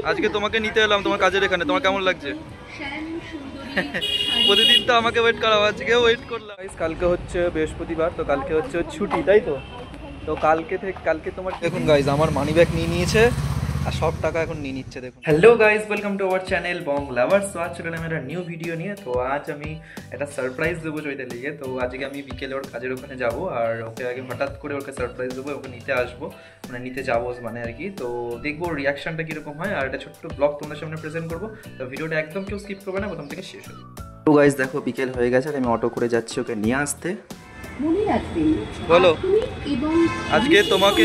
আজকে তোমাকে নিতে এলাম তোমার কাজের এখানে। তোমার কেমন লাগছে? প্রতিদিন তো আমাকে ওয়েট করা, আজকেও ওয়েট করলাম। কালকে হচ্ছে বৃহস্পতিবার, তো কালকে হচ্ছে ছুটি, তাই তো? তো কালকে তোমার দেখুন গাইজ, আমার মানি ব্যাগ নিয়ে নিয়েছে আর সব টাকা এখন নিয়ে নিচ্ছে। দেখুন। Hello guys, welcome to our channel Bong lovers. তো আজ চলে এলাম একটা নিউ ভিডিও নিয়ে। তো আজ আমি একটা সারপ্রাইজ দেবো চৈতালিকে। তো আজকে আমি বিকেলে ওর কাজের ওখানে যাবো, আর ওকে আগে হঠাৎ করে ওকে সারপ্রাইজ দেবো, ওকে নিতে আসবো, মানে নিতে যাবো মানে আর কি। তো দেখবো ওর রিয়াকশনটা কীরকম হয়, আর একটা ছোট্ট ব্লগ তোমাদের সামনে প্রেজেন্ট করবো। তো ভিডিওটা একদম কেউ স্কিপ করবে না, প্রথম থেকে শেষ হবে। তো গাইজ দেখো, বিকেল হয়ে গেছে আর আমি অটো করে যাচ্ছি ওকে নিয়ে আসতে। বলো, আজকে তোমাকে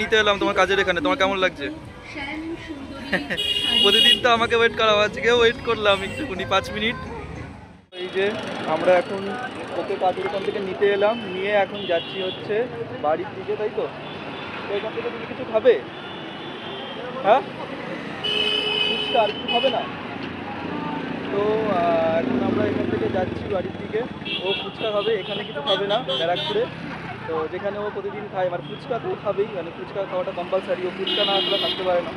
নিতে এলাম তোমার কাজের এখানে। তোমার কেমন লাগছে? প্রতিদিন তো আমাকে ওয়েট করা, আজকেও ওয়েট করলাম একটুখানি 5 মিনিট। এই যে আমরা এখন ওকে কাজের ওখান থেকে নিতে এলাম, নিয়ে এখন যাচ্ছি হচ্ছে বাড়ির দিকে, তাই তো? এখান থেকে তুমি কিছু খাবে? হ্যাঁ, ফুচকা আর কিছু খাবে না? তো এখন আমরা এখান থেকে যাচ্ছি বাড়ির দিকে। ও ফুচকা খাবে, এখানে কিছু খাবে না, ব্যারাকপুরে। তো যেখানে ও প্রতিদিন খায়, মানে ফুচকা তো খাবেই, মানে ফুচকা খাওয়াটা কম্পালসারি। ও ফুচকা না আসলে থাকতে পারে না।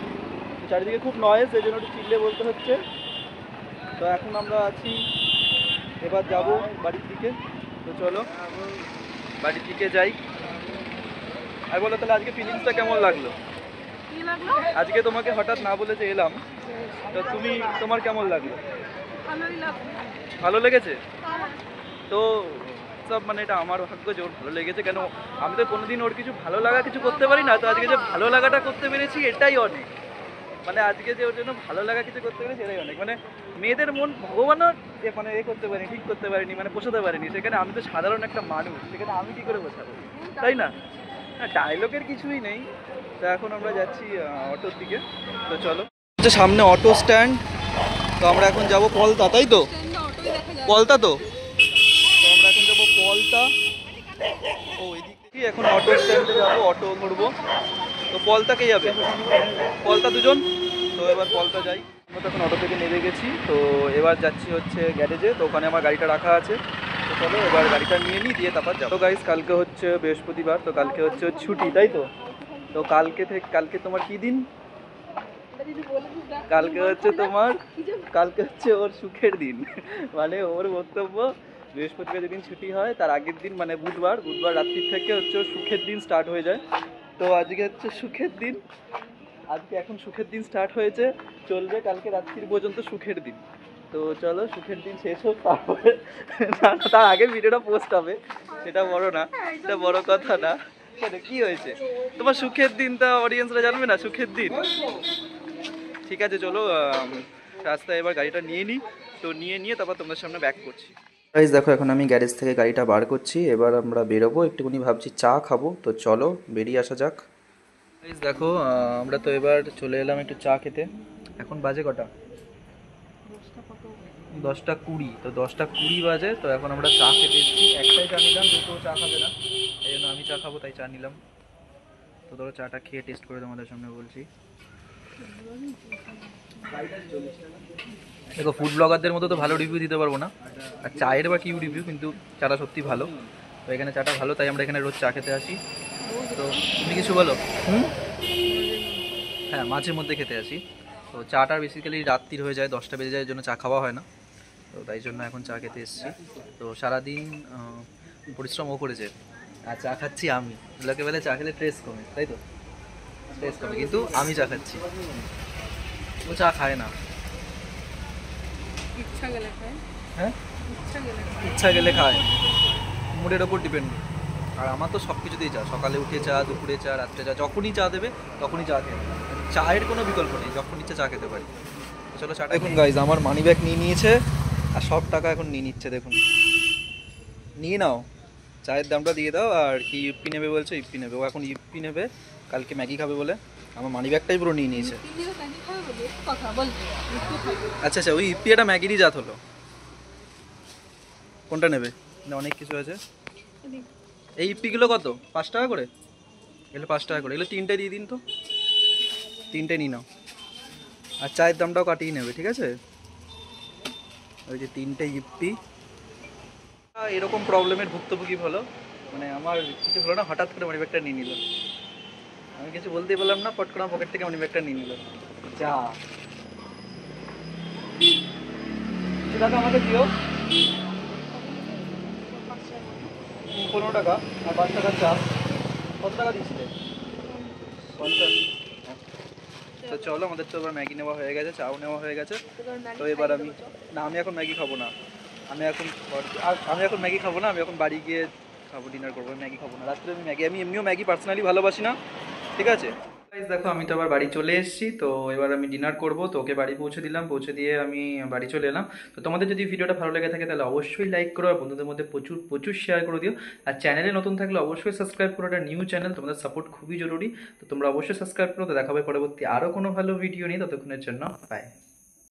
চারিদিকে খুব নয়েজ, এই জন্য একটু চিল্লে বলতে হচ্ছে। তো এখন আমরা আছি, এবার যাব বাড়ির দিকে। তো চলো বাড়ির দিকে যাই। আর বলো তাহলে, আজকে ফিলিংসটা কেমন লাগলো? আজকে তোমাকে হঠাৎ না বলে যে এলাম, তো তোমার কেমন লাগলো? ভালো লেগেছে? তো সব মানে এটা আমার ভাগ্য যে ওর ভালো লেগেছে। কেন, আমি তো কোনোদিন ওর কিছু ভালো লাগা কিছু করতে পারি না। তো আজকে যে ভালো লাগাটা করতে পেরেছি এটাই অনেক। মানে আজকে যে ওর জন্য ভালো লাগা কিছু করতে পেরেছি এটাই অনেক। মানে মেয়েদের মন ভগবানও মানে করতে পারেনি, ঠিক করতে পারেনি, মানে পোষাতে পারেনি। সেখানে আমি তো সাধারণ একটা মানুষ, সেখানে আমি কি করে বোঝাবো, তাই না? ডায়লগের কিছুই নেই। তো এখন আমরা যাচ্ছি অটোর দিকে। তো চলো, সামনে অটো স্ট্যান্ড। তো আমরা এখন যাব পলতা, তাই তো? পলতা তো আমরা এখন যাবো পলতা। ও এদিক থেকে এখন অটো স্ট্যান্ডে যাবো, অটো ধরবো। তো পলতাকে যাবে, পলতা দুজন। তো এবার পলতা যাই। আমরা তো এখন অটো থেকে নেমে গেছি। তো এবার যাচ্ছি হচ্ছে গ্যারেজে। তো ওখানে আমার গাড়িটা রাখা আছে। তো চলো এবার গাড়িটা নিয়ে নিই, দিয়ে তারপর যাবো। তো গাইস, কালকে হচ্ছে বৃহস্পতিবার, তো কালকে হচ্ছে ছুটি, তাই তো? তো কালকে তোমার কি দিন? কালকে হচ্ছে ওর সুখের দিন। মানে ওর বক্তব্য, বৃহস্পতিবার যেদিন ছুটি হয় তার আগের দিন, মানে বুধবার রাত্রির থেকে হচ্ছে ওর সুখের দিন স্টার্ট হয়ে যায়। তো আজকে হচ্ছে সুখের দিন। আজকে এখন সুখের দিন স্টার্ট হয়েছে, চলবে কালকে রাত্রির পর্যন্ত সুখের দিন। তো চলো সুখের দিন শেষ হোক, তারপরে তার আগে ভিডিওটা পোস্ট হবে। সেটা বড় না, এটা বড় কথা না। কি হয়েছে তোমার সুখের দিনটা অডিয়েন্সরা জানবে না সুখের দিন? ঠিক আছে চলো, রাস্তায় এবার গাড়িটা নিয়ে নিই। তো নিয়ে তারপর তোমাদের সামনে ব্যাক করছি। গাইস দেখো, এখন আমি গ্যারেজ থেকে গাড়িটা বার করছি। এবার আমরা বেরোবো, একটুখানি ভাবছি চা খাবো। তো চলো বেরিয়ে আসা যাক। গাইস দেখো, আমরা তো এবার চলে এলাম একটু চা খেতে। এখন বাজে কটা? 10টা 20। তো 10টা 20 বাজে। তো এখন আমরা চা খেতে এসেছি। একটাই চা নিলাম, যেহেতু চা খাবে না, এই জন্য আমি চা খাবো, তাই চা নিলাম। তো ধরো চাটা খেয়ে টেস্ট করে তোমাদের সামনে বলছি। দেখো, ফুড ব্লগারদের মতো তো ভালো রিভিউ দিতে পারবো না, আর চায়ের বা কি রিভিউ, কিন্তু চাটা সত্যি ভালো। তো এখানে চাটা ভালো, তাই আমরা এখানে রোজ চা খেতে আসি। তো তুমি কিছু বলো। হ্যাঁ, মাঝে মধ্যে খেতে আসি। তো চাটা বেসিক্যালি রাত্রির হয়ে যায়, 10টা বেজে যায়, এর জন্য চা খাওয়া হয় না। তো তাই জন্য এখন চা খেতে এসেছি। তো সারাদিন পরিশ্রমও করেছে, আর চা খাচ্ছি আমি। লোকে বলে চা খেলে স্ট্রেস কমে, তাই তো? স্ট্রেস কমে, কিন্তু আমি চা খাচ্ছি, ও চা খায় না। হ্যাঁ, ইচ্ছা গেলে খায়, মুডের ওপর ডিপেন্ড। আর আমার তো সব কিছুতেই চা, সকালে উঠে চা, দুপুরে চা, রাত্রে চা, যখনই চা দেবে তখনই চা খেয়ে। চায়ের কোনো বিকল্প নেই, যখন ইচ্ছা চা খেতে পারি। চলো চাটা এখন গাইজ, আমার মানি ব্যাগ নিয়ে নিয়েছে আর সব টাকা এখন নিয়ে নিচ্ছে। দেখুন, নিয়ে নাও, চায়ের দামটা দিয়ে দাও। আর কি ইপ্পি নেবে বলছো? ইপ্পি নেবে, ও এখন ইপ্পি নেবে, কালকে ম্যাগি খাবে বলে। আমার মানি ব্যাগটাই পুরো নিয়ে নিয়েছে। আচ্ছা আচ্ছা, ওই ইপ্পি একটা ম্যাগিরই জাত হলো। কোনটা নেবে? অনেক কিছু আছে। এই ইপ্পিগুলো কত? 5 টাকা করে? এগুলো 5 টাকা করে, এগুলো 3টে দিয়ে দিন তো। 3টে নিয়ে নাও, আর চায়ের দামটাও কাটিয়ে নেবে, ঠিক আছে? ওই যে 3টে ইপ্পি। এরকম প্রবলেমের ভুক্তভোগী হলো, মানে আমার কিছু হলো না, হঠাৎ করে মানি ব্যাগটা নিয়ে নিল। আমি কিছু বলতেই বললাম না, পট করে পকেট থেকে মানি ব্যাগটা নিয়ে নিল। যা কিছু টাকা আমাকে দিও। 15 টাকা আর 5 টাকার চা। কত টাকা দিয়েছিলে? 50। তো চলো, আমাদের তো এবার ম্যাগি নেওয়া হয়ে গেছে, চাও নেওয়া হয়ে গেছে। তো এবার আমি, না আমি এখন ম্যাগি খাবো না। আমি এখন ম্যাগি খাবো না, আমি এখন বাড়ি গিয়ে খাবো, ডিনার করবো। ম্যাগি খাবো না রাত্রে। আমি এমনিও ম্যাগি পার্সোনালি ভালোবাসি না, ঠিক আছে। Guys, দেখো আমি তো আবার বাড়ি চলে এসেছি। তো এবার আমি ডিনার করব, তো ওকে বাড়ি পৌঁছে দিলাম, পৌঁছে দিয়ে আমি বাড়ি চলে এলাম। তো তোমাদের যদি ভিডিওটা ভালো লেগে থাকে তাহলে অবশ্যই লাইক করো, আর বন্ধুদের মধ্যে প্রচুর প্রচুর শেয়ার করে দিও। আর চ্যানেলে নতুন থাকলে অবশ্যই সাবস্ক্রাইব করো, এটা নিউ চ্যানেল, তোমাদের সাপোর্ট খুবই জরুরি। তো তোমরা অবশ্যই সাবস্ক্রাইব করো। তো দেখা হবে পরবর্তী আরও কোনো ভালো ভিডিও নিয়ে, ততক্ষণের জন্য বাই।